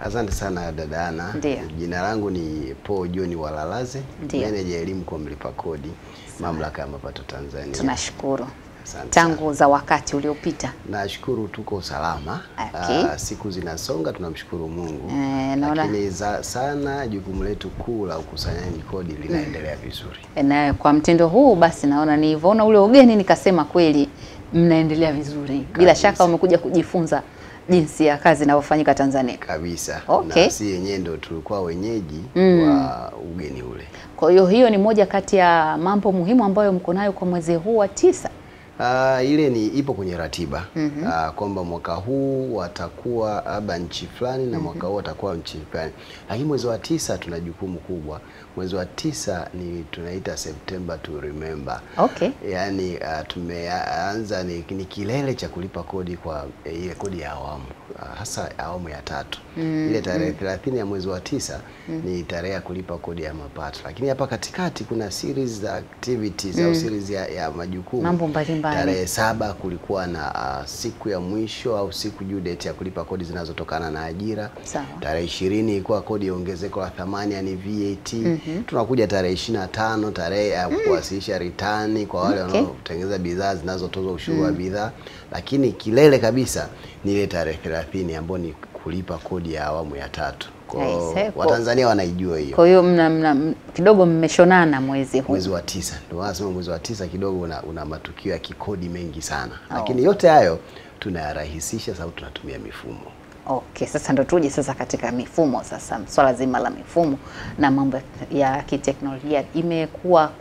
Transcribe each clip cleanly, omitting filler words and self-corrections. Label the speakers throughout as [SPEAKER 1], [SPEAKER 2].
[SPEAKER 1] Asante sana dada Ana. Jina langu ni Paul John Walalaze, meneja elimu kwa mlipa kodi, Mamlaka ya Mapato Tanzania.
[SPEAKER 2] Tunashukuru. Tangu za wakati uliopita.
[SPEAKER 1] Nashukuru tuko salama. Siku zinasonga, tunamshukuru Mungu. Lakini sana jukumu letu kuu la ukusanyaji kodi linaendelea vizuri.
[SPEAKER 2] Na kwa mtindo huu basi naona nilivyoona ule ugeni nikasema kweli mnaendelea vizuri. Bila shaka umekuja kujifunza jinsi ya kazi inavyofanyika Tanzania.
[SPEAKER 1] Kabisa. Na si yenyewe ndio tulikuwa wenyeji wa ugeni ule.
[SPEAKER 2] Kwa hiyo ni moja kati ya mambo muhimu ambayo mko nayo kwa mwezi huu wa 9.
[SPEAKER 1] Ile ni ipo kwenye ratiba. Kwamba mwaka huu watakuwa labda nchi fulani na mwaka huu watakuwa nchi fulani. Lakini mwezi wa 9 tuna jukumu kubwa. Mwezi wa 9 ni tunaita September to remember. Yaani tumeanza ni kilele cha kulipa kodi kwa ile kodi ya awamu. Hasa awamu ya 3. Ile tarehe 30 ya mwezi wa 9 ni tarehe ya kulipa kodi ya mapato. Lakini hapa katikati kuna series za activities au series ya majukumu.
[SPEAKER 2] Mambo mbalimbali.
[SPEAKER 1] Tarehe 7 kulikuwa na siku ya mwisho au siku due date ya kulipa kodi zinazotokana na ajira. Tarehe 20 ilikuwa kodi ya ongezeko la thamani yani VAT. Tunakuja tarehe 25 tarehe ya kuwasilisha return kwa wale wanaotengeneza bidhaa zinazotozwa ushuru wa bidhaa. Lakini kilele kabisa ni ile tarehe 30 ambayo ni kulipa kodi ya awamu ya 3. Kwa Watanzania wanaijua hiyo.
[SPEAKER 2] Kwa hiyo kidogo mmeshonana mwezi huu.
[SPEAKER 1] Mwezi wa 9. Ndio wanasema mwezi wa 9 kidogo una matukio ya kikodi mengi sana. Lakini yote hayo tunayarahisisha sababu tunatumia mifumo.
[SPEAKER 2] Sasa ndo tuje sasa katika mifumo sasa. Swala zima la mifumo na mambo ya kiteknolojia imekuwa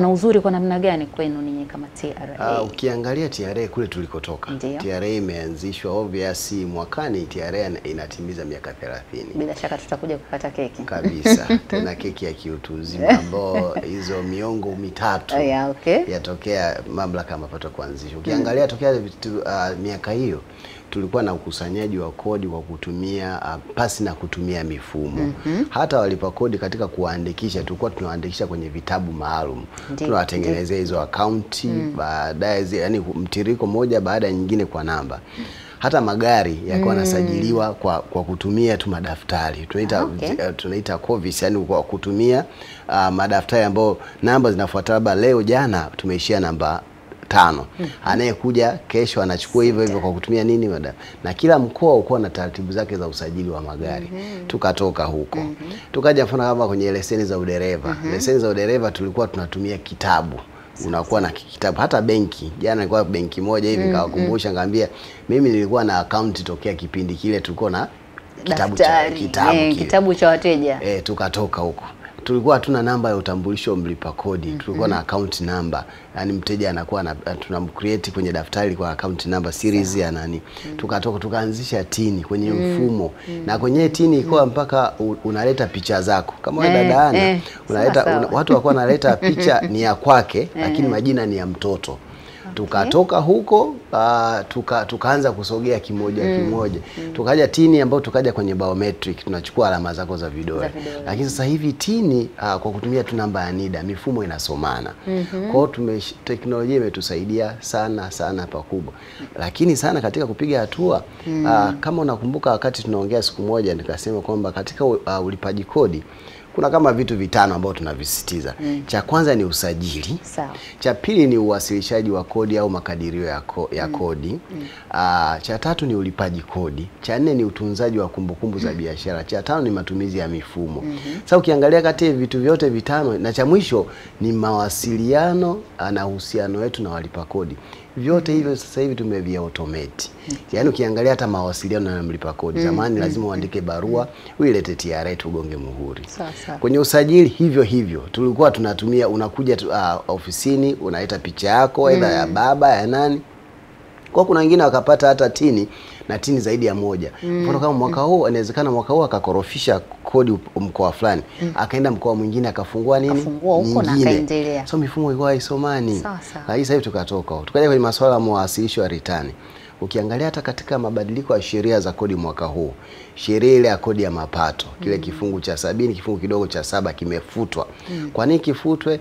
[SPEAKER 2] na uzuri kwa namna gani kwenu ninyi kama TRA?
[SPEAKER 1] Ukiangalia TRA kule tulikotoka. TRA imeanzishwa obviously mwakani TRA inatimiza miaka 30.
[SPEAKER 2] Bila shaka tutakuja kupata keki.
[SPEAKER 1] Kabisa. Tena keki ya kiutu uzima ambao hizo miongo mitatu yatokea Mamlaka ya Mapato kuanzishwa. Ukiangalia tokea miaka hiyo tulikuwa na ukusanyaji wa kodi kwa kutumia pasi na kutumia mifumo. Hata walipa kodi katika kuandikisha tulikuwa tunaandikisha kwenye vitabu maalum. Tunawatengenezea hizo akaunti baadaye yani mtiriko moja baada nyingine kwa namba. Hata magari yalikuwa yanasajiliwa kwa kutumia tu madaftari. Tunaita Covis yani kwa kutumia madaftari ambao namba zinafuatana. Leo jana tumeishia namba 5. Anayekuja kesho anachukua hivyo kwa kutumia nini na kila mkoa uko na taratibu zake za usajili wa magari. Tukatoka huko. Tukaja mfano kama kwenye leseni za udereva. Leseni za udereva tulikuwa tunatumia kitabu. Unakuwa na kitabu. Hata benki. Jana nilikuwa benki moja hivi nikawakumbusha ngambia mimi nilikuwa na account tokea kipindi kile tulikuwa na
[SPEAKER 2] kitabu cha wateja.
[SPEAKER 1] Tukatoka huko. Tulikuwa hatuna namba ya utambulisho mlipa kodi. Tulikuwa na account number. Yani mteja anakuwa tunamcreate kwenye daftari kwa account number series ya nani. Tukatoka tukaanzisha tini kwenye mfumo. Na kwenye tini ikawa mpaka unaleta picha zako. Kama wewe dada Ana, unaleta watu wako wanaleta picha ni ya kwake lakini majina ni ya mtoto. Tukatoka huko tukaanza kusogea kimoja. Tukaja tini ambayo tukaja kwenye biometric tunachukua alama zako za vidole. Lakini sasa hivi tini kwa kutumia tu namba ya NIDA mifumo inasomana. Kwa hiyo teknolojia imetusaidia sana pakubwa. Lakini sana katika kupiga hatua kama unakumbuka wakati tunaongea siku moja nikasema kwamba katika ulipaji kodi kuna kama vitu 5 ambao tunavisisitiza. Cha kwanza ni usajili. Cha pili ni uwasilishaji wa kodi au makadirio ya kodi. Cha 3 ni ulipaji kodi. Cha 4 ni utunzaji wa kumbukumbu za biashara. Cha 5 ni matumizi ya mifumo. Sasa ukiangalia kati ya vitu vyote 5 na cha mwisho ni mawasiliano na uhusiano wetu na walipa kodi. Vyote hivyo sasa hivi tumevia automate. Yaani ukiangalia hata mawasiliano na mlipa kodi. Zamani lazima uandike barua, uilete TRA tugonge muhuri. Kwenye usajili hivyo. Tulikuwa tunatumia unakuja ofisini, unaleta picha yako, aidha ya baba, ya nani. Kwa kuna wengine wakapata hata tini na tini zaidi ya moja. Mfano kama mwaka huu inawezekana mwaka huu akakorofisha kodi mkoa fulani. Akaenda mkoa mwingine akafungua nini?
[SPEAKER 2] Huko na akaendelea.
[SPEAKER 1] So mifumo ilikuwa haisomani. Lakini sasa hivi tukatoka. Tukaja kwenye masuala ya mawasilisho ya return. Ukiangalia hata katika mabadiliko ya sheria za kodi mwaka huu, sheria ile ya kodi ya mapato, kile kifungu cha 70 kifungu kidogo cha 7 kimefutwa. Kwa nini kifutwe?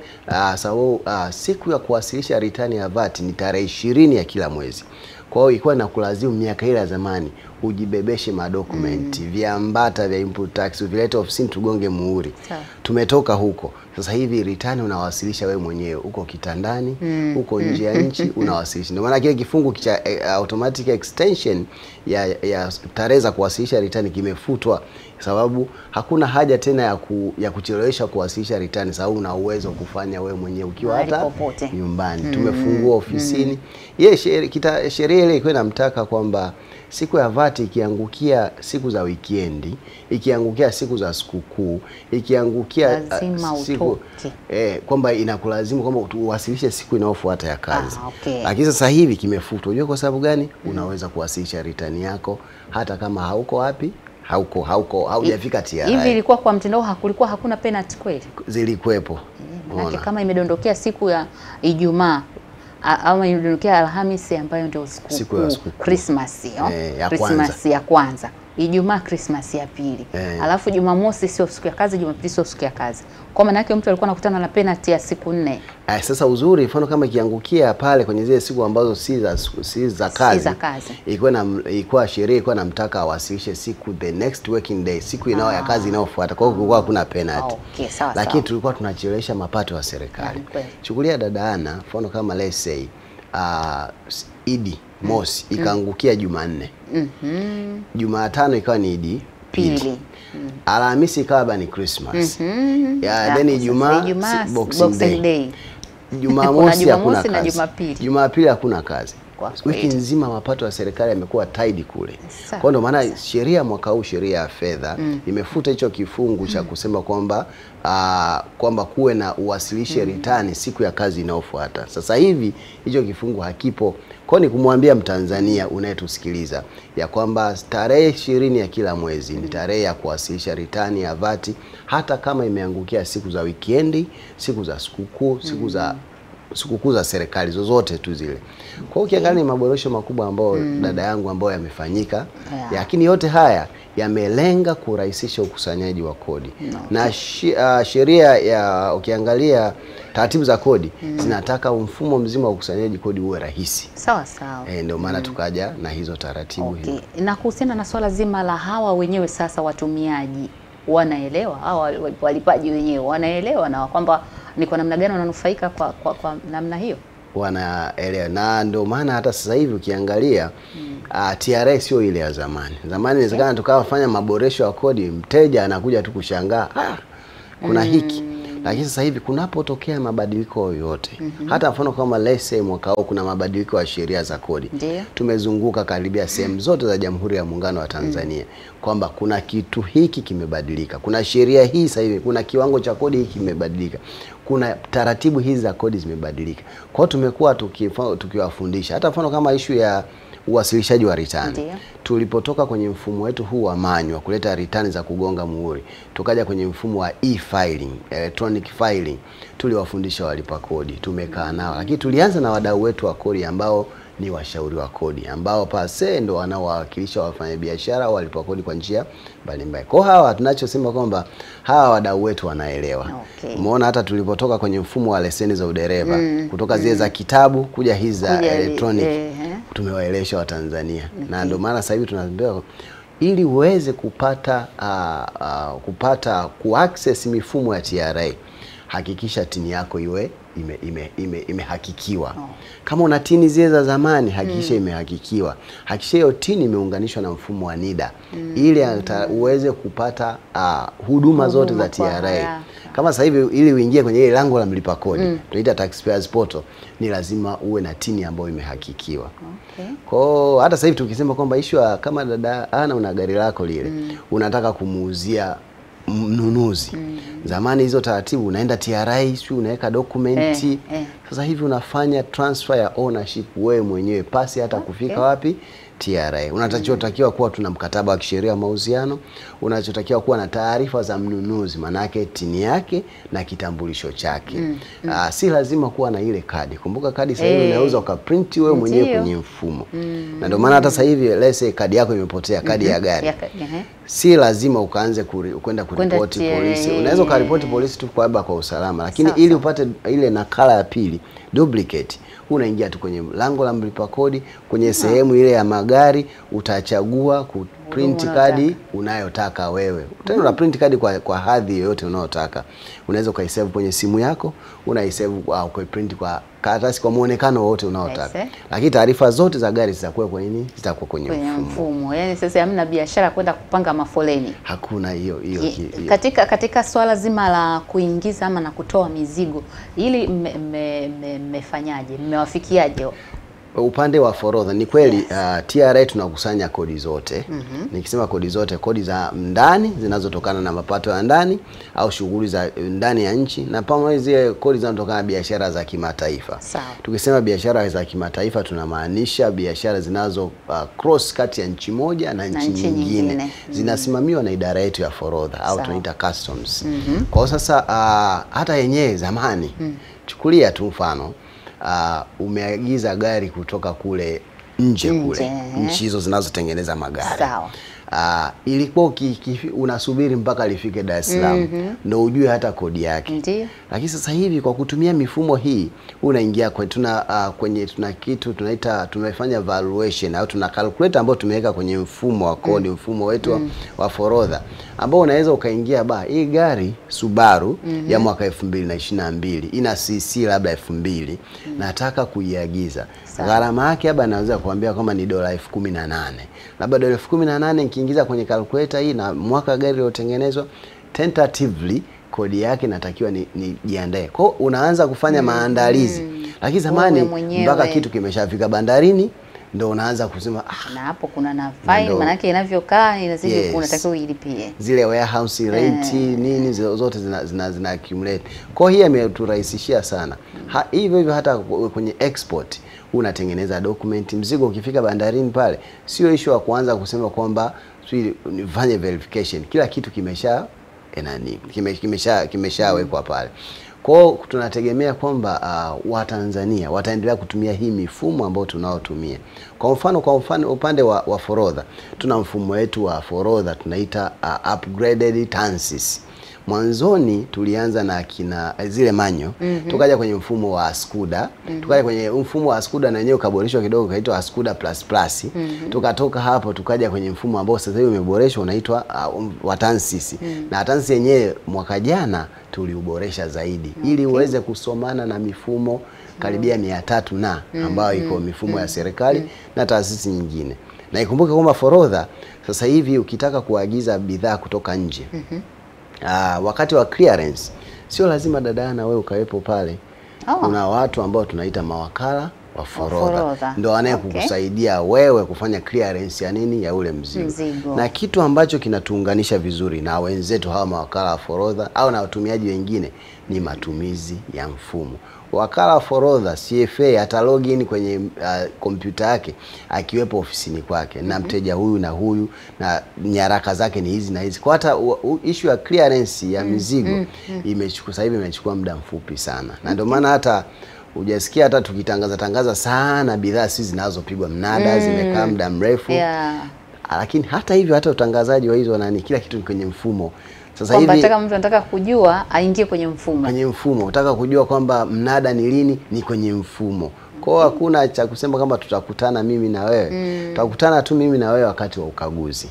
[SPEAKER 1] Sababu siku ya kuwasilisha return ya VAT ni tarehe 20 ya kila mwezi. Kwa hiyo ilikuwa inakulazimu miaka ile ya zamani ujibebeshe madokumenti, viambata vya input tax, vilete ofisini tugonge muhuri. Tumetoka huko. Sasa hivi return unawasilisha wewe mwenyewe, uko kitandani, uko nje ya nchi, unawasilisha. Ndio maana kile kifungu cha automatic extension ya tarehe za kuwasilisha return kimefutwa, sababu hakuna haja tena ya kuchelewesha kuwasilisha return, sababu una uwezo kufanya wewe mwenyewe ukiwa hata nyumbani. Tumefungua ofisini. Sheria ile ilikuwa inamtaka kwamba siku ya VAT ikiangukia siku za weekendi, ikiangukia siku za sikukuu, ikiangukia siku kwamba inakulazimu kwamba uwasilishe siku inayofuata ya kazi. Lakini sasa hivi kimefutwa. Unajua kwa sababu gani? Unaweza kuwasilisha return yako hata kama hauko wapi? Haujafika TRA.
[SPEAKER 2] Hivi ilikuwa kwa mtindo hakulikuwa hakuna penalty kweli?
[SPEAKER 1] Zilikuwepo.
[SPEAKER 2] Maana kama imedondokea siku ya Ijumaa ama imedondokea Alhamisi ambayo ndio siku Christmas, Christmas ya kwanza, Ijumaa Christmas ya pili. Alafu Jumamosi sio siku ya kazi, Jumapili sio siku ya kazi. Kwa maana yake mtu alikuwa anakutana na penalty ya siku 4.
[SPEAKER 1] Sasa uzuri mfano kama ikiangukia pale kwenye zile siku ambazo si za kazi. Ilikuwa sheria ilikuwa namtaka awasilishe siku the next working day, siku inao ya kazi inayofuata. Kwa hiyo kulikuwa hakuna penalty. Lakini tulikuwa tunachelewesha mapato ya serikali. Chukulia dada Ana, mfano kama let's say Idi Mosi ikaangukia Jumanne. Jumatano ikawa ni Idi pili. Alhamisi ikawa ni Christmas. Then Ijumaa Boxing Day. Jumamosi hakuna kazi. Jumapili hakuna kazi. Wiki nzima mapato ya serikali yamekuwa tied kule. Kwa ndio maana sheria mwaka huu, sheria ya fedha imefuta hicho kifungu cha kusema kwamba kuwe na uwasilishe return siku ya kazi inayofuata. Sasa hivi hicho kifungu hakipo. Kwa ni kumwambia Mtanzania unayetusikiliza ya kwamba tarehe 20 ya kila mwezi ni tarehe ya kuwasilisha return ya VAT, hata kama imeangukia siku za weekendi, siku za sikukuu, sikukuu za serikali zozote tu zile. Kwa hiyo ukiangalia ni maboresho makubwa ambayo dada yangu ambayo yamefanyika. Lakini yote haya yamelenga kurahisisha ukusanyaji wa kodi. Na sheria ya ukiangalia taratibu za kodi zinataka mfumo mzima wa ukusanyaji kodi uwe rahisi.
[SPEAKER 2] Sawa.
[SPEAKER 1] Ndio maana tukaja na hizo taratibu hizo.
[SPEAKER 2] Na kuhusiana na swala zima la hawa wenyewe sasa watumiaji wanaelewa, hawa walipaji wenyewe wanaelewa na kwamba ni kwa namna gani wananufaika kwa namna hiyo? Wanaelewa.
[SPEAKER 1] Na ndio maana hata sasa hivi ukiangalia TRA sio ile ya zamani. Zamani inawezekana tukafanya maboresho ya kodi, mteja anakuja tu kushangaa kuna hiki. Lakini sasa hivi kunapotokea mabadiliko yoyote, hata mfano kama let's say mwaka huu kuna mabadiliko ya sheria za kodi. Tumezunguka karibia sehemu zote za Jamhuri ya Muungano wa Tanzania kwamba kuna kitu hiki kimebadilika. Kuna sheria hii sasa hivi, kuna kiwango cha kodi hiki kimebadilika. Kuna taratibu hizi za kodi zimebadilika. Kwa hiyo tumekuwa tukiwafundisha. Hata mfano kama issue ya uwasilishaji wa return. Tulipotoka kwenye mfumo wetu huu wa manual kuleta return za kugonga muhuri, tukaja kwenye mfumo wa e-filing, electronic filing, tuliwafundisha walipa kodi, tumekaa nao. Lakini tulianza na wadau wetu wa kodi ambao ni washauri wa kodi, ambao pase ndo wanaowakilisha wafanyabiashara au walipa kodi kwa njia mbalimbali. Kwa hawa tunachosema kwamba hawa wadau wetu wanaelewa. Umeona hata tulipotoka kwenye mfumo wa leseni za udereva, kutoka zile za kitabu kuja hizi za electronic, tumewaelewesha Watanzania. Na ndio maana sasa hivi tunaambia ili uweze kupata kuaccess mifumo ya TRA, hakikisha tini yako iwe imehakikiwa. Kama una tini zile za zamani, hakikisha imehakikiwa. Hakikisha hiyo tini imeunganishwa na mfumo wa NIDA ili uweze kupata huduma zote za TRA. Kama sasa hivi ili uingie kwenye ile lango la mlipa kodi, tunaita taxpayers portal, ni lazima uwe na tini ambayo imehakikiwa. Kwa hata sasa hivi tukisema kwamba issue kama dada Ana una gari lako lile, unataka kumuuzia mnunuzi. Zamani hizo taratibu unaenda TRA, unaweka dokumenti. Sasa hivi unafanya transfer ya ownership wewe mwenyewe pasi hata kufika wapi? TRA. Unachotakiwa kuwa tuna mkataba wa kisheria wa mauziano, unachotakiwa kuwa na taarifa za mnunuzi, manake tini yake na kitambulisho chake. Si lazima kuwa na ile kadi. Kumbuka kadi sasa hivi unaweza ukaprint wewe mwenyewe kwenye mfumo. Na ndio maana hata sasa hivi let's say kadi yako imepotea, kadi ya gari. si lazima ukaanze kwenda kuripoti polisi. Unaweza ukaripoti polisi tu kwa usalama, lakini ili upate ile nakala ya pili duplicate, unaingia tu kwenye lango la mlipa kodi, kwenye sehemu ile ya magari, utachagua ku print kadi unayotaka wewe. Tena una print kadi kwa hadhi yoyote unayotaka. Unaweza ukaisave kwenye simu yako, unaisave au print kwa karatasi kwa muonekano wote unaotaka. Lakini taarifa zote za gari zitakuwa kwenye nini? Zitakuwa kwenye
[SPEAKER 2] mfumo. Yaani sasa hamna biashara kwenda kupanga mafoleni.
[SPEAKER 1] Hakuna hiyo.
[SPEAKER 2] Katika swala zima la kuingiza ama na kutoa mizigo, ili mmefanyaje? Mmewafikiaje?
[SPEAKER 1] Upande wa forodha ni kweli, TRA tunakusanya kodi zote. Nikisema kodi zote, kodi za ndani zinazotokana na mapato ya ndani au shughuli za ndani ya nchi, na pamoja zile kodi zinazotokana na biashara za kimataifa. Tukisema biashara za kimataifa tunamaanisha biashara zinazo cross kati ya nchi moja na nchi nyingine. Zinasimamiwa na idara yetu ya forodha au tunaita customs. Kwa sasa hata yenyewe zamani, chukulia tu mfano, umeagiza gari kutoka kule nje kule nchi hizo zinazotengeneza magari. Ilikuwa unasubiri mpaka lifike Dar es Salaam ndio ujue hata kodi yake. Lakini sasa hivi kwa kutumia mifumo hii unaingia kwenye tuna kitu tunaita, tumefanya valuation au tuna calculator ambao tumeweka kwenye mfumo wa kodi, mfumo wetu wa forodha, ambao unaweza ukaingia hii gari Subaru ya mwaka 2022 ina cc labda 2000, nataka kuiagiza. Gharama yake naweza kuambia kama ni $18,000. Labda $18,000 nikiingiza kwenye calculator hii na mwaka gari lilotengenezwa, tentatively kodi yake natakiwa ni jiandae. Kwa unaanza kufanya maandalizi. Lakini zamani mpaka kitu kimeshafika bandarini ndio unaanza kusema
[SPEAKER 2] na hapo kuna na fine, maana yake inavyokaa inazidi unatakiwa uilipie.
[SPEAKER 1] Zile warehouse rent nini zote zina accumulate. Kwa hiyo imeturahisishia sana. Hivyo hata kwenye export unatengeneza document, mzigo ukifika bandarini pale sio issue ya kuanza kusema kwamba nifanye verification. Kila kitu kimeshawekwa pale. Kwa tunategemea kwamba Watanzania wataendelea kutumia hii mifumo ambayo tunaotumia. Kwa mfano upande wa forodha, tuna mfumo wetu wa forodha tunaita upgraded TANSYS. Mwanzoni tulianza na zile manyo, tukaja kwenye mfumo wa Askuda, tukaja kwenye mfumo wa Askuda na yenyewe ukaboreshwa kidogo kaitwa Askuda plus. Tukatoka hapo tukaja kwenye mfumo ambao sasa hivi umeboreshwa unaitwa wa TANSYS. Na TANSYS yenyewe mwaka jana tuliuboresha zaidi ili uweze kusomana na mifumo karibia 300 na ambayo iko mifumo ya serikali na taasisi nyingine. Na ikumbuke kwamba forodha sasa hivi ukitaka kuagiza bidhaa kutoka nje, wakati wa clearance sio lazima dada na wewe ukawepo pale. Kuna watu ambao tunaita mawakala wa forodha ndio wanayekukusaidia wewe kufanya clearance ya nini, ya ule mzigo. Na kitu ambacho kinatuunganisha vizuri na wenzetu hawa mawakala wa forodha au na watumiaji wengine ni matumizi ya mfumo. Wakala wa forodha CFA ata login kwenye kompyuta yake akiwepo ofisini kwake na mteja huyu na huyu na nyaraka zake ni hizi na hizi. Kwa hata issue ya clearance ya mizigo imechukua sasa hivi imechukua muda mfupi sana. Na ndio maana hata hujasikia hata tukitangaza sana bidhaa sisi zinazopigwa mnada zimekaa muda mrefu. Lakini hata hivyo hata utangazaji wa hizo kila kitu kwenye mfumo. Sasa hivi
[SPEAKER 2] mtu anataka kujua aingie kwenye mfumo.
[SPEAKER 1] Kwenye mfumo, unataka kujua kwamba mnada ni lini, ni kwenye mfumo. Kwa hakuna cha kusema kama tutakutana mimi na wewe. Tutakutana tu mimi na wewe wakati wa ukaguzi.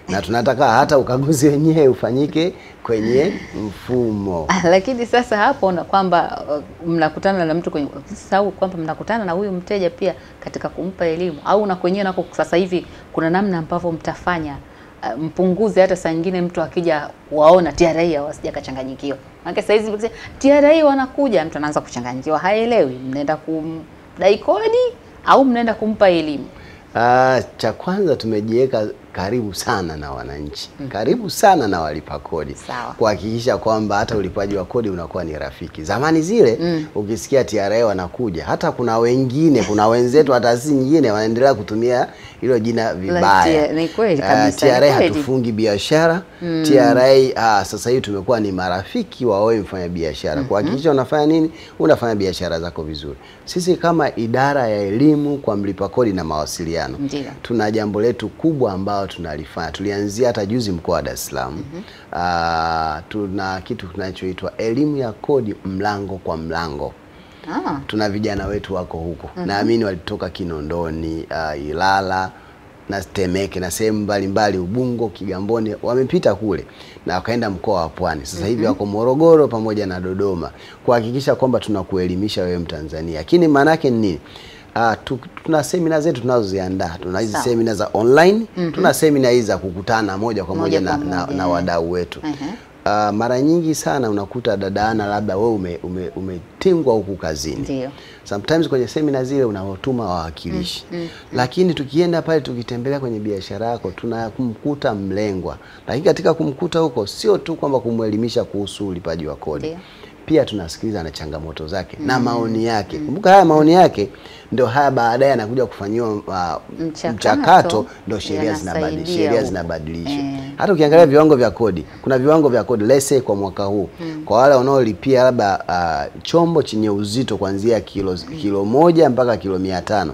[SPEAKER 1] Na tunataka hata ukaguzi wenyewe ufanyike kwenye mfumo.
[SPEAKER 2] Lakini sasa hapo na kwamba mnakutana na mtu kwenye sababu kwamba mnakutana na huyu mteja pia katika kumpa elimu, au na kwenyewe nako sasa hivi kuna namna ambavyo mtafanya mpunguze hata saa nyingine mtu akija waona TRA wasija kachanganyikiwa. Maana sasa hizi TRA wanakuja mtu anaanza kuchanganyikiwa, haelewi mnaenda kumdai kodi au mnaenda kumpa elimu.
[SPEAKER 1] Cha kwanza tumejiweka karibu sana na wananchi, karibu sana na walipa kodi, kuhakikisha kwamba hata ulipaji wa kodi unakuwa ni rafiki. Zamani zile ukisikia TRA wanakuja, hata kuna wenzetu hata taasisi nyingine wanaendelea kutumia hilo jina vibaya.
[SPEAKER 2] Ni kweli kabisa.
[SPEAKER 1] TRA hatufungi biashara. TRA sasa hivi tumekuwa ni marafiki wa wewe mfanya biashara. Kuhakikisha unafanya nini? Unafanya biashara zako vizuri. Sisi kama idara ya elimu kwa mlipa kodi na mawasiliano, tuna jambo letu kubwa ambalo ambao tunalifanya. Tulianzia hata juzi mkoa wa Dar es Salaam. Tuna kitu kinachoitwa elimu ya kodi mlango kwa mlango. Tuna vijana wetu wako huko. Naamini walitoka Kinondoni, Ilala na Temeke na sehemu mbalimbali, Ubungo, Kigamboni, wamepita kule na wakaenda mkoa wa Pwani. Sasa hivi wako Morogoro pamoja na Dodoma kuhakikisha kwamba tunakuelimisha wewe Mtanzania. Lakini maana yake ni nini? Tuna semina zetu tunazoziandaa. Tuna hizi semina za online, tuna semina hizi za kukutana moja kwa moja na wadau wetu. Mara nyingi sana unakuta dadaana labda wewe umetingwa huku kazini.
[SPEAKER 2] Ndio.
[SPEAKER 1] Sometimes kwenye semina zile unawatuma wawakilishi. Lakini tukienda pale tukitembelea kwenye biashara yako tunakumkuta mlengwa. Lakini katika kumkuta huko sio tu kwamba kumwelimisha kuhusu ulipaji wa kodi. Ndio. Pia tunasikiliza na changamoto zake na maoni yake. Kumbuka haya maoni yake ndio haya baadaye anakuja kufanyiwa mchakato, ndio sheria zinabadilishwa. Hata ukiangalia viwango vya kodi, kuna viwango vya kodi let's say kwa mwaka huu. Kwa wale wanaolipia labda chombo chenye uzito kuanzia kilo 1 mpaka kilo 500.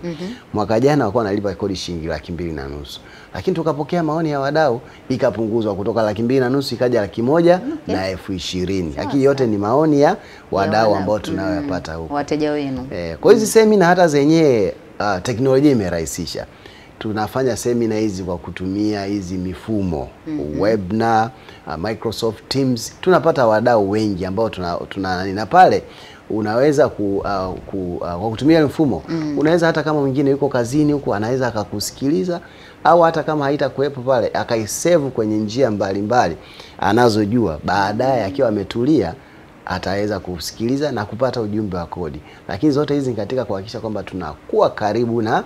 [SPEAKER 1] Mwaka jana walikuwa wanalipa kodi shilingi 2,500. Lakini tukapokea maoni ya wadau ikapunguzwa kutoka 2,500 ikaja 100,000 na 20,000. Lakini yote ni maoni ya wadau ambao tunayoyapata huko.
[SPEAKER 2] Wateja wenu.
[SPEAKER 1] Kwa hizi semina hata zenyewe teknolojia imerahisisha. Tunafanya semina hizi kwa kutumia hizi mifumo Webinar, Microsoft Teams. Tunapata wadau wengi ambao na pale unaweza kwa kutumia mfumo unaweza hata kama mwingine yuko kazini huko anaweza akakusikiliza, au hata kama haitakuwepo pale akaisave kwenye njia mbalimbali anazojua, baadaye akiwa ametulia ataweza kusikiliza na kupata ujumbe wa kodi. Lakini zote hizi katika kuhakikisha kwamba tunakuwa karibu na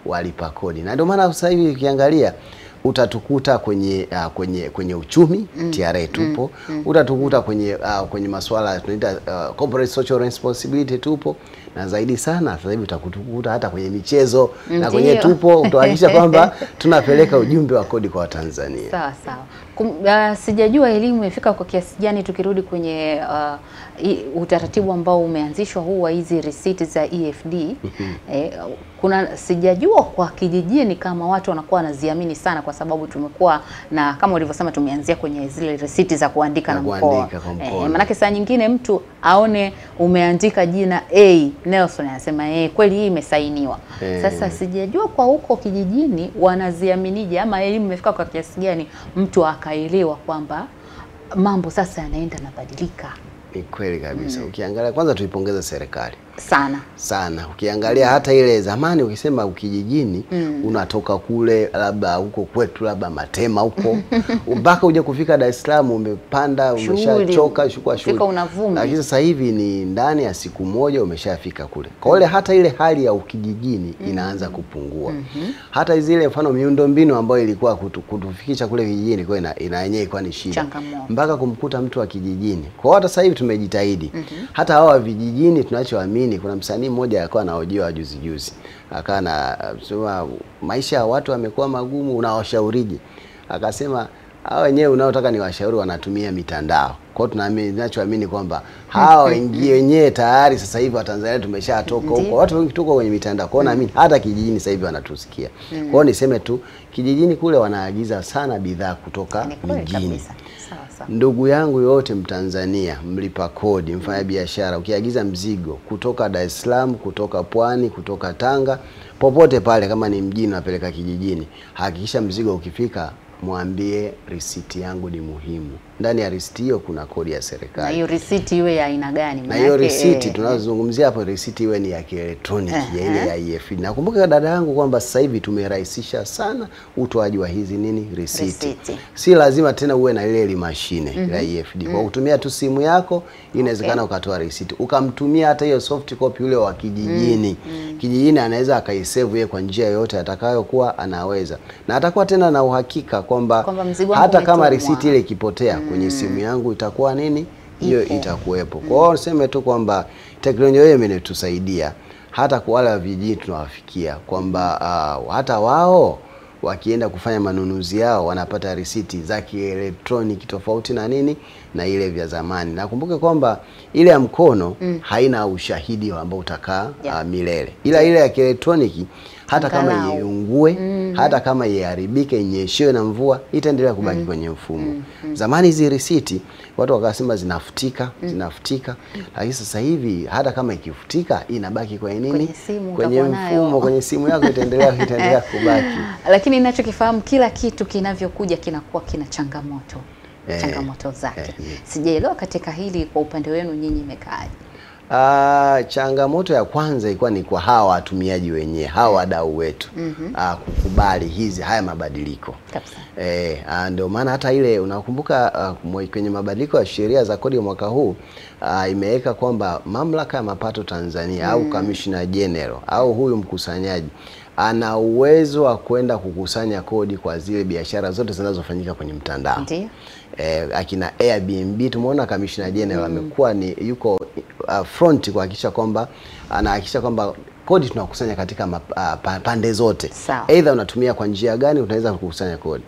[SPEAKER 1] walipa kodi. Na ndio maana sasa hivi ukiangalia utatukuta kwenye uchumi TRA tupo, utatukuta kwenye masuala tunaita corporate social responsibility tupo, na zaidi sana sasa hivi utakutukuta hata kwenye michezo na kwenye tupo, utahakikisha kwamba tunapeleka ujumbe wa kodi kwa Watanzania.
[SPEAKER 2] Sawa sawa. Sijajua elimu imefika kwa kiasi gani tukirudi kwenye utaratibu ambao umeanzishwa huu wa hizi receipt za EFD. Sijajua kwa kijijini kama watu wanakuwa wanaziamini sana, kwa sababu tumekuwa na kama ulivyosema tumeanzia kwenye zile receipt za kuandika na mkoa. Maana saa nyingine mtu aone umeandika jina Nelson anasema kweli hii imesainiwa. Sasa sijajua kwa huko kijijini wanaziaminije, ama elimu imefika kwa kiasi gani mtu akaelewa kwamba mambo sasa yanaenda nabadilika.
[SPEAKER 1] Ni kweli kabisa. Ukiangalia kwanza tuipongeza serikali sana. Ukiangalia hata ile zamani ukisema ukijijini unatoka kule labda huko kwetu labda Matema huko mpaka uje kufika Dar es Salaam umepanda umeshachoka chukua shule. Lakini sasa hivi ni ndani ya siku moja umeshafika kule. Kwa hiyo hata ile hali ya ukijijini inaanza kupungua. Hata zile mfano miundombinu ambayo ilikuwa kutufikisha kule vijijini kwa ina yenyewe ilikuwa ni shida. Mpaka kumkuta mtu wa kijijini. Kwa hiyo hata sasa hivi tumejitahidi. Hata hawa vijijini tunachoamini, kuna msanii mmoja alikuwa anahojiwa juzi akana sema maisha ya watu yamekuwa magumu, unawashaurije? Akasema hao wenyewe unaotaka ni washauri wanatumia mitandao. Kwa hiyo tunachoamini kwamba hao wenyewe tayari sasa hivi Watanzania tumeshatoka huko, watu wengi tuko kwenye mitandao. Kwa hiyo naamini hata kijijini sasa hivi wanatusikia. Kwa hiyo niseme tu kijijini kule wanaagiza sana bidhaa kutoka mjini. Ndugu yangu yote Mtanzania, mlipa kodi, mfanya biashara, ukiagiza mzigo kutoka Dar es Salaam, kutoka Pwani, kutoka Tanga, popote pale, kama ni mjini napeleka kijijini, hakikisha mzigo ukifika mwambie risiti yangu ni muhimu. Ndani ya risiti hiyo kuna kodi ya serikali. Na hiyo
[SPEAKER 2] risiti iwe ya aina gani?
[SPEAKER 1] Na hiyo risiti tunazungumzia hapo, risiti iwe ni ya kielektroniki, ya ile ya EFD. Nakumbuka dada yangu kwamba sasa hivi tumerahisisha sana utoaji wa hizi risiti. Si lazima tena uwe na ile mashine ya EFD. Kwa kutumia tu simu yako inawezekana ukatoa risiti. Ukamtumia hata hiyo soft copy yule wa kijijini. Kijijini anaweza akaisave yeye kwa njia yoyote atakayokuwa anaweza. Na atakuwa tena na uhakika kwamba hata kama risiti ile ikipotea kwenye simu yangu itakuwa hiyo itakuwepo. Kwa hiyo niseme tu kwamba teknolojia hiyo imetusaidia hata kwa wale vijiji tunawafikia kwamba hata wao wakienda kufanya manunuzi yao wanapata risiti za kielektroniki tofauti na ile vya zamani. Nakumbuke kwamba ile ya mkono haina ushahidi ambao utakaa milele. Ila ile ya kielektroniki hata kama iungue, hata kama iharibike, inyeshewe na mvua, itaendelea kubaki kwenye mfumo. Zamani hizi risiti watu wakasema zinafutika, lakini sasa hivi hata kama ikifutika inabaki kwenye nini? Kwenye mfumo, kwenye simu yako itaendelea kubaki.
[SPEAKER 2] Lakini ninachokifahamu, kila kitu kinavyokuja kinakuwa kina changamoto zake. Sijaelewa katika hili, kwa upande wenu nyinyi imekaaje?
[SPEAKER 1] Changamoto ya kwanza ilikuwa ni kwa hawa watumiaji wenyewe, hawa wadau wetu kukubali haya mabadiliko kabisa. Ndio maana hata ile unakumbuka kwenye mabadiliko ya sheria za kodi ya mwaka huu imeweka kwamba Mamlaka ya Mapato Tanzania au Commissioner General au huyu mkusanyaji ana uwezo wa kwenda kukusanya kodi kwa zile biashara zote zinazofanyika kwenye mtandao. Ndiyo. Akina Airbnb tumeona Commissioner General amekuwa yuko front kuhakikisha kwamba anahakikisha kwamba kodi tunakusanya katika pande zote. Either unatumia kwa njia gani unaweza kukusanya kodi.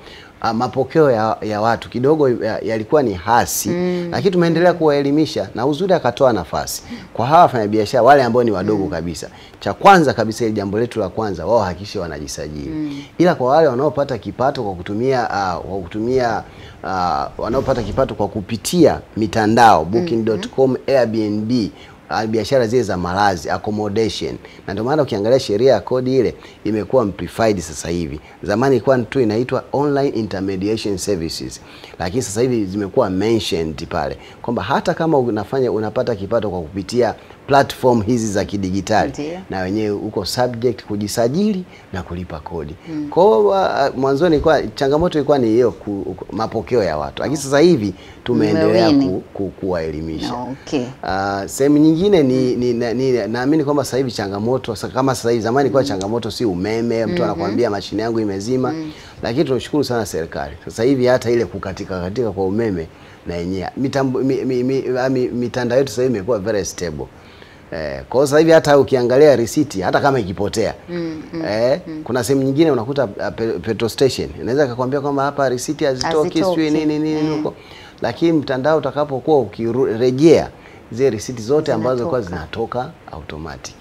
[SPEAKER 1] Mapokeo ya watu kidogo yalikuwa ni hasi, lakini tumeendelea kuwaelimisha, na uzuri akatoa nafasi kwa hawa wafanyabiashara wale ambao ni wadogo kabisa. Cha kwanza kabisa, ile jambo letu la kwanza, wao hakikisha wanajisajili. Ila kwa wale wanaopata kipato kwa wanaopata kipato kwa kupitia mitandao, booking.com, Airbnb, biashara zile za malazi, accommodation. Na ndio maana ukiangalia sheria ya kodi ile imekuwa amplified sasa hivi. Zamani ilikuwa tu inaitwa online intermediation services, lakini sasa hivi zimekuwa mentioned pale kwamba hata kama unapata kipato kwa kupitia platform hizi za kidigitali, na wenyewe uko subject kujisajili na kulipa kodi. Kwa mwanzoni ilikuwa changamoto ilikuwa ni hiyo mapokeo ya watu, lakini sasa hivi tumeendelea kuwaelimisha. Sehemu nyingine naamini kwamba sasa hivi changamoto kama sasa hivi, zamani kwa changamoto si umeme, mtu anakuambia mashine yangu imezima, lakini tunashukuru sana serikali. Sasa hivi hata ile kukatika kwa umeme na yenyewe mitandao yetu sasa hivi imekuwa very stable. Kwa sasa hivi hata ukiangalia risiti hata kama ikipotea, kuna sehemu nyingine unakuta petrol station inaweza kukwambia kwamba hapa risiti hazitoki sio nini huko, lakini mtandao utakapokuwa ukirejea zile risiti zote ambazo kwa zinatoka automatic.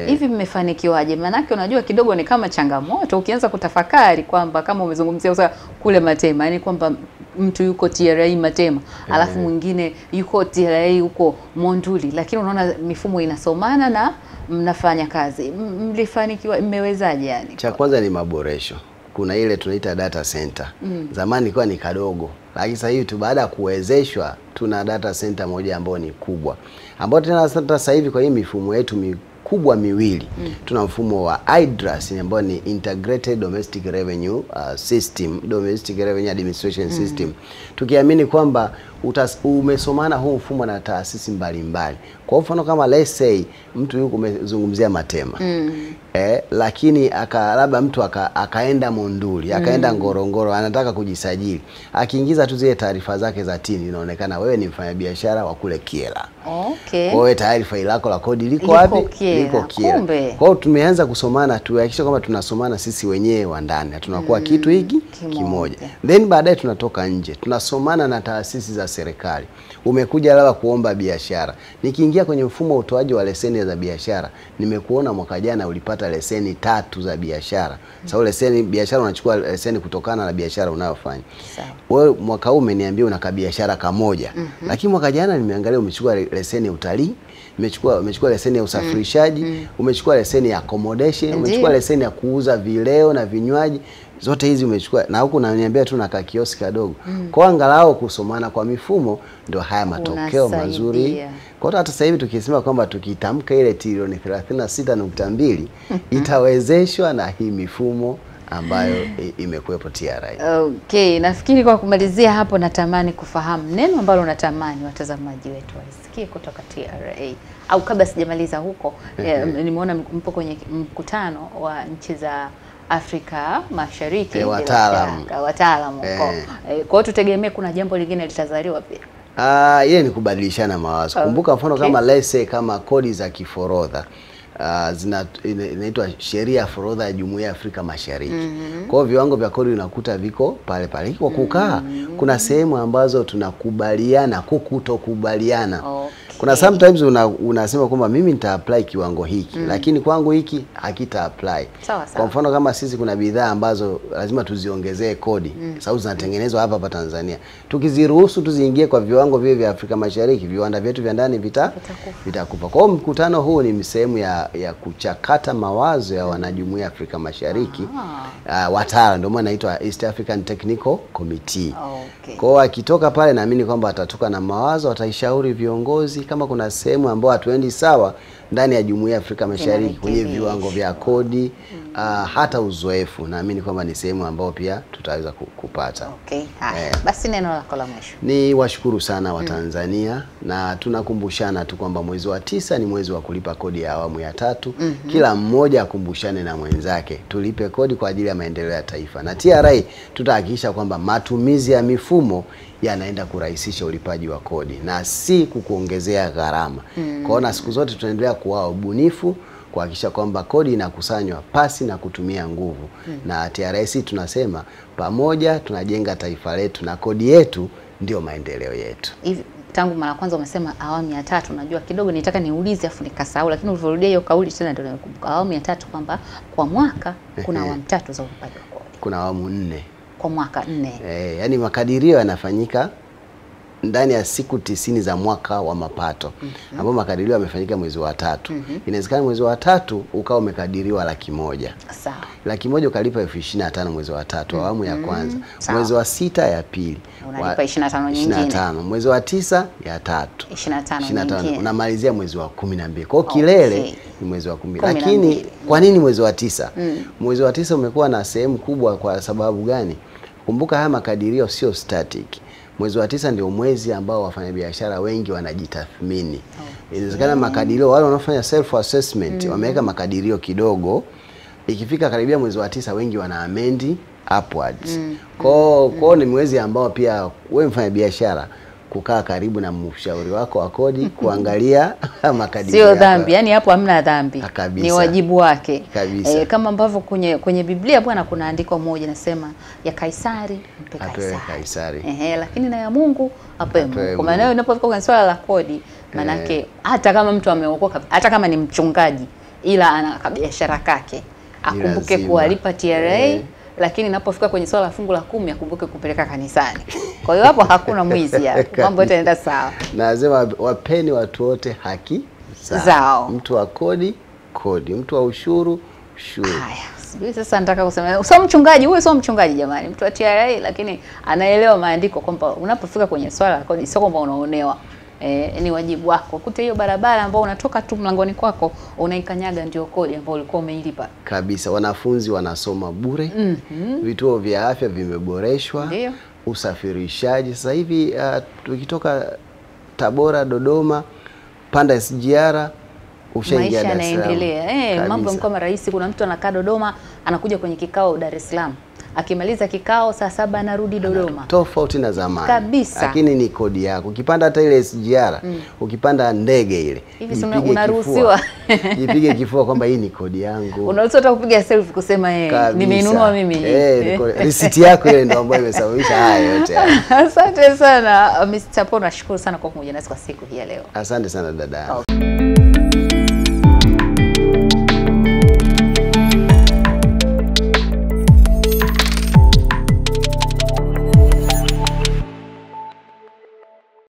[SPEAKER 2] Hivi mmefanikiwaje? Manake unajua kidogo ni kama changamoto ukianza kutafakari kwamba kama umezungumzia kule Matema, yani kwamba mtu yuko TRA Matema, alafu mwingine yuko TRA huko Monduli, lakini unaona mifumo inasomana na mnafanya kazi. Mlifanikiwa, mmewezaje yani?
[SPEAKER 1] Cha kwanza ni maboresho. Kuna ile tunaita data center. Zamani ilikuwa ni kadogo, lakini sasa hivi baada ya kuwezeshwa tuna data center moja ambayo ni kubwa, ambayo tena sasa hivi kwa hii mifumo yetu mikubwa miwili, tuna mfumo wa IDRAS ambao ni Integrated Domestic Revenue System, Domestic Revenue Administration System, tukiamini kwamba umesomana huu mfumo na taasisi mbalimbali. Kwa mfano kama let's say mtu yuko umezungumzia Matema, lakini labda mtu akaenda Monduli, akaenda Ngorongoro, anataka kujisajili, akiingiza tu zile taarifa zake za TIN, inaonekana wewe ni mfanyabiashara wa kule Kiela. Kwa hiyo tayari faili lako la kodi liko wapi? Liko Kiela. Kwa hiyo tumeanza kusomana, tuhakikisha kwamba tunasomana sisi wenyewe wa ndani, tunakuwa kitu hiki kimoja. Then baadaye tunatoka nje, tunasomana na taasisi za serikali. Umekuja labda kuomba biashara, nikiingia kwenye mfumo wa utoaji wa leseni za biashara, nimekuona mwaka jana ulipata leseni 3 za biashara. Sasa leseni biashara unachukua leseni kutokana na biashara unayofanya. Wewe mwaka huu umeniambia una biashara kamoja, lakini mwaka jana nimeangalia umechukua leseni ya utalii, umechukua leseni ya usafirishaji, umechukua leseni ya accommodation, umechukua leseni ya kuuza vileo na vinywaji. Zote hizi umechukua, na huku unaniambia tu na kioski kadogo. Kwa angalau kusomana kwa mifumo ndio haya matokeo mazuri. Kwa hiyo hata sasa hivi tukisema kwamba tukitamka ile trilioni 36.2 itawezeshwa na hii mifumo ambayo imekuwepo TRA.
[SPEAKER 2] Nafikiri kwa kumalizia hapo, natamani kufahamu neno ambalo natamani watazamaji wetu wasikie kutoka TRA, au kabla sijamaliza huko, nimeona mpo kwenye mkutano wa nchi za Afrika Mashariki, wataalamu huko. Kwa hiyo tutegemee kuna jambo lingine litazaliwa pia.
[SPEAKER 1] Ile ni kubadilishana mawazo. Kumbuka mfano kama let's say kama kodi za kiforodha, inaitwa sheria ya forodha ya Jumuiya ya Afrika Mashariki. Kwa hiyo viwango vya kodi unakuta viko pale pale. Kwa kukaa kuna sehemu ambazo tunakubaliana kukutokubaliana. Kuna sometimes unasema kwamba mimi nita apply kiwango hiki, lakini kwangu hiki hakita apply. Kwa mfano kama sisi kuna bidhaa ambazo lazima tuziongezee kodi, sababu zinatengenezwa hapa Tanzania. Tukiziruhusu tuziingie kwa viwango vile vya Afrika Mashariki, viwanda vyetu vya ndani vitakufa. Kwa hiyo mkutano huu ni sehemu ya kuchakata mawazo ya wanajumuiya Afrika Mashariki. Wataalamu, ndio maana inaitwa East African Technical Committee. Kwa hiyo akitoka pale, naamini kwamba atatoka na mawazo, ataishauri viongozi kama kuna sehemu ambayo hatuendi sawa ndani ya Jumuiya ya Afrika Mashariki kwenye viwango vya kodi, hata uzoefu, naamini kwamba ni sehemu ambayo pia tutaweza kupata.
[SPEAKER 2] Basi neno lako la mwisho.
[SPEAKER 1] Ni washukuru sana wa Tanzania, na tunakumbushana tu kwamba mwezi wa 9 ni mwezi wa kulipa kodi ya awamu ya 3. Kila mmoja akumbushane na mwenzake, tulipe kodi kwa ajili ya maendeleo ya taifa. Na TRA tutahakikisha kwamba matumizi ya mifumo yanaenda kurahisisha ulipaji wa kodi na si kukuongezea gharama. Kwaona siku zote tunaendelea kuwa ubunifu kuhakikisha kwamba kodi inakusanywa pasi na kutumia nguvu. Na TRA tunasema pamoja tunajenga taifa letu, na kodi yetu ndio maendeleo yetu.
[SPEAKER 2] Hivi tangu mara kwanza umesema awamu ya 3, najua kidogo nitaka niulize afu nikasahau, lakini ulivyorudia hiyo kauli tena ndio nakumbuka. Awamu ya 3 kwamba kwa mwaka kuna awamu 3 za ulipaji wa kodi.
[SPEAKER 1] Kuna awamu 4.
[SPEAKER 2] Kwa mwaka 4.
[SPEAKER 1] Yani makadirio yanafanyika ndani ya siku 90 za mwaka wa mapato, ambapo makadirio yamefanyika mwezi wa 3. Inawezekana mwezi wa 3 ukao umekadiriwa 100,000.
[SPEAKER 2] Sawa.
[SPEAKER 1] 100,000 ukalipa 25,000 mwezi wa 3, awamu ya kwanza. Mwezi wa 6 ya pili,
[SPEAKER 2] unalipa 25 nyingine.
[SPEAKER 1] 25. Mwezi wa 9 ya 3.
[SPEAKER 2] 25 nyingine.
[SPEAKER 1] Unamalizia mwezi wa 12. Kwa hiyo kilele ni mwezi wa 10. Lakini kwa nini mwezi wa 9? Mwezi wa 9 umekuwa na sehemu kubwa kwa sababu gani? Kumbuka haya makadirio sio static. Mwezi wa 9 ndio mwezi ambao wafanyabiashara wengi wanajitathmini. Inawezekana makadirio, wale wanaofanya self assessment wameweka makadirio kidogo, ikifika karibia mwezi wa 9 wengi wana amend upwards. Kwa ni mwezi ambao pia wewe mfanyabiashara kukaa karibu na mshauri wako wa kodi kuangalia makadirio.
[SPEAKER 2] Sio dhambi, yani hapo hamna dhambi. Ni wajibu wake. Kama ambavyo kwenye Biblia bwana kuna andiko moja nasema ya Kaisari mpe Kaisari. Lakini na ya Mungu ape Mungu. Kwa maana unapofika kwenye swala la kodi, manake hata kama mtu ameokoka, hata kama ni mchungaji ila ana biashara kake, akumbuke kuwalipa TRA. Lakini napofika kwenye swala la fungu la 10 akumbuke kupeleka kanisani. Kwa hiyo hapo hakuna mwizi hapo. Mambo yote yanaenda sawa.
[SPEAKER 1] Nasema wapeni watu wote haki zao. Mtu wa kodi, mtu wa ushuru.
[SPEAKER 2] Haya, sasa nataka kusema sio mchungaji, wewe sio mchungaji jamani, mtu wa TRA, lakini anaelewa maandiko kwamba unapofika kwenye swala la kodi sio kwamba unaonewa. Ni wajibu wako. Kute hiyo barabara ambao unatoka tu mlangoni kwako unaikanyaga ndio kodi ambayo ulikuwa umeilipa.
[SPEAKER 1] Kabisa, wanafunzi wanasoma bure. Vituo vya afya vimeboreshwa. Usafirishaji sasa hivi tukitoka Tabora, Dodoma, panda SGR ushaingia Dar es Salaam. Maisha
[SPEAKER 2] yanaendelea. Mambo yamekuwa rahisi. Kuna mtu anakaa Dodoma, anakuja kwenye kikao Dar es Salaam. Akimaliza kikao saa 7 anarudi Dodoma.
[SPEAKER 1] Tofauti na zamani.
[SPEAKER 2] Kabisa.
[SPEAKER 1] Lakini ni kodi yako. Ukipanda hata ile SGR, ukipanda ndege ile,
[SPEAKER 2] hivi unaruhusiwa.
[SPEAKER 1] Jipige kifua kwamba hii ni kodi yangu.
[SPEAKER 2] Unaruhusiwa hata kupiga selfie kusema nimeinunua mimi.
[SPEAKER 1] Receipt yako ile ndio ambayo imesababisha haya yote.
[SPEAKER 2] Asante sana Mr. Paul, nashukuru sana kwa kuja nasi kwa siku hii ya leo.
[SPEAKER 1] Asante sana dada.